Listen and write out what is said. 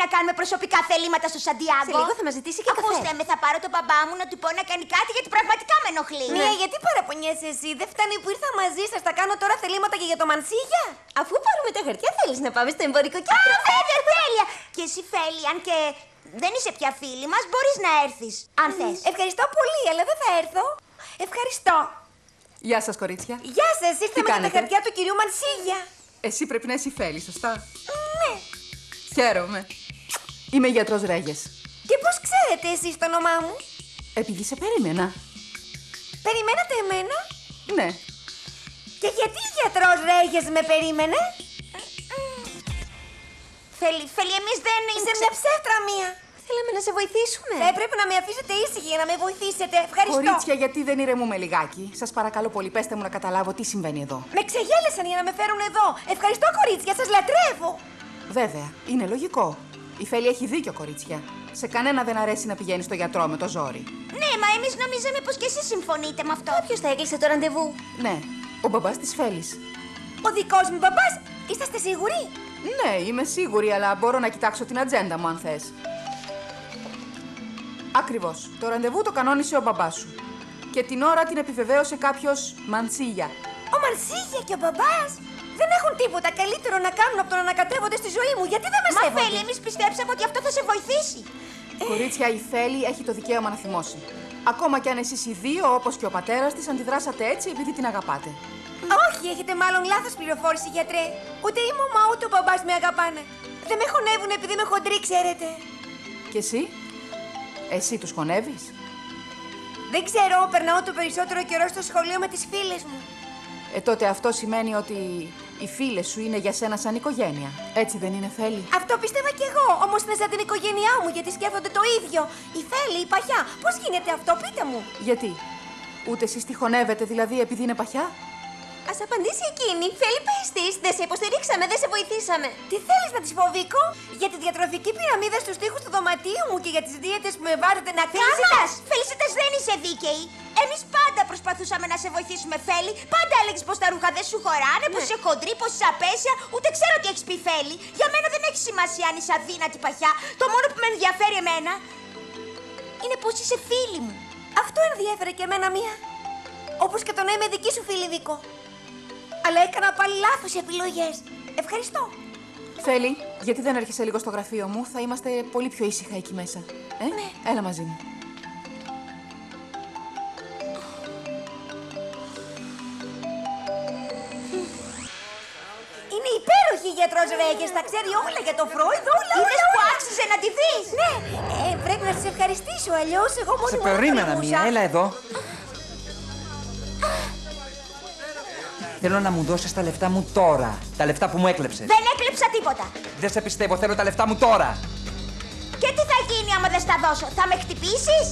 να κάνουμε προσωπικά θελήματα στο Σαντιάγκο? Σε λίγο θα μας ζητήσει και καφέ. Ακούστε με, θα πάρω τον μπαμπά μου να του πω να κάνει κάτι γιατί πραγματικά με ενοχλεί. Μία, γιατί παραπονιέσαι εσύ? Δεν φτάνει που ήρθα μαζί σας, θα κάνω τώρα θελήματα και για το Μανσίγια. Αφού πάρουμε τα χαρτιά, θέλεις να πάμε στο εμπορικό κέντρο? Βέβαια, τέλεια! Και εσύ, Φέλη, αν και δεν είσαι πια φίλη μας, μπορείς να έρθεις, αν θες. Ευχαριστώ πολύ, αλλά δεν θα έρθω. Ευχαριστώ. Γεια σας, κορίτσια. Γεια σας, ήρθαμε για τα κάνετε? χαρτιά του κυρίου Μανσίγια. Εσύ πρέπει να είσαι Φέλη, σωστά? Ναι. Χαίρομαι. Είμαι γιατρός Ρέγες. Και πώς ξέρετε εσείς το όνομά μου? Επειδή σε περίμενα. Περιμένατε εμένα? Ναι. Και γιατί ο γιατρός Ρέγες με περίμενε? Φέλη, εμείς δεν Είσαι μια ψεύτρα μία. Θέλαμε να σε βοηθήσουμε. Θα έπρεπε να με αφήσετε ήσυχη για να με βοηθήσετε. Ευχαριστώ. Κορίτσια, γιατί δεν ηρεμούμε λιγάκι? Σας παρακαλώ πολύ, πέστε μου να καταλάβω τι συμβαίνει εδώ. Με ξεγέλασαν για να με φέρουν εδώ. Ευχαριστώ, κορίτσια, σας λατρεύω. Βέβαια, είναι λογικό. Η Φέλη έχει δίκιο, κορίτσια. Σε κανένα δεν αρέσει να πηγαίνει στο γιατρό με το ζόρι. Ναι, μα εμείς νομίζαμε πως και εσείς συμφωνείτε με αυτό. Ποιος θα έκλεισε το ραντεβού? Ναι, ο μπαμπάς της Φέλης. Ο δικός μου μπαμπάς, είσαστε σίγουροι? Ναι, είμαι σίγουρη, αλλά μπορώ να κοιτάξω την ατζέντα μου αν θες. Ακριβώς. Το ραντεβού το κανόνισε ο μπαμπάς σου. Και την ώρα την επιβεβαίωσε κάποιος Μανσίγια. Ο Μανσίγια και ο μπαμπάς δεν έχουν τίποτα καλύτερο να κάνουν από το να ανακατεύονται στη ζωή μου. Γιατί δεν με Μα σέβονται? Φέλη, εμείς πιστέψαμε ότι αυτό θα σε βοηθήσει. Κορίτσια, η Φέλη έχει το δικαίωμα να θυμώσει. Ακόμα κι αν εσείς οι δύο, όπως και ο πατέρας της, αντιδράσατε έτσι επειδή την αγαπάτε. Όχι, έχετε μάλλον λάθος πληροφόρηση, γιατρέ. Ούτε η μαμά ούτε ο μπαμπάς με αγαπάνε. Δεν με χωνεύουν επειδή είμαι χοντρή, ξέρετε. Και εσύ? Εσύ τους χωνεύεις? Δεν ξέρω, περνάω το περισσότερο καιρό στο σχολείο με τις φίλες μου. Τότε αυτό σημαίνει ότι οι φίλες σου είναι για σένα σαν οικογένεια. Έτσι δεν είναι, Φέλη? Αυτό πίστευα κι εγώ, όμως είναι σαν την οικογένειά μου γιατί σκέφτονται το ίδιο. Η Φέλη, η παχιά. Πώς γίνεται αυτό, πείτε μου. Γιατί? Ούτε εσείς τη χωνεύετε δηλαδή επειδή είναι παχιά? Ας απαντήσει εκείνη. Φέλη, πες της. Δεν σε υποστηρίξαμε, δεν σε βοηθήσαμε. Τι θέλεις να της πω, Βίκο? Για τη διατροφική πυραμίδα στους τοίχους του δωματίου μου και για τις δίαιτες που με βάζετε να κάνω. Φελισίτας, δεν είσαι δίκαιη. Εμείς πάντα προσπαθούσαμε να σε βοηθήσουμε, Φέλη. Πάντα έλεγες πως τα ρούχα δεν σου χωράνε, πως είσαι χοντρή, πως είσαι απέσια. Ούτε ξέρω τι έχεις πει, Φέλη. Για μένα δεν έχει σημασία αν είσαι αδύνατη παχιά. Το μόνο που με ενδιαφέρει εμένα είναι πως είσαι φίλη μου. Αυτό ενδιέφερε και εμένα μία. Όπως και το να είμαι δική σου φίλη, Βίκο. Αλλά έκανα πάλι λάθος επιλογές. Ευχαριστώ. Φέλη, γιατί δεν έρχεσαι λίγο στο γραφείο μου? Θα είμαστε πολύ πιο ήσυχα εκεί μέσα. Ναι. Έλα μαζί μου. Είναι υπέροχη η γιατρός Ρέγες. Τα ξέρει όλα για το Φρόιντ, όλα. Είδες που άξιζε να τη δεις? Ναι, πρέπει να σας ευχαριστήσω. Αλλιώς εγώ μόνη Σε μου περίμενα μία, έλα εδώ. Θέλω να μου δώσεις τα λεφτά μου τώρα. Τα λεφτά που μου έκλεψες. Δεν έκλεψα τίποτα. Δεν σε πιστεύω, θέλω τα λεφτά μου τώρα. Και τι θα γίνει άμα δεν στα δώσω? Θα με χτυπήσεις?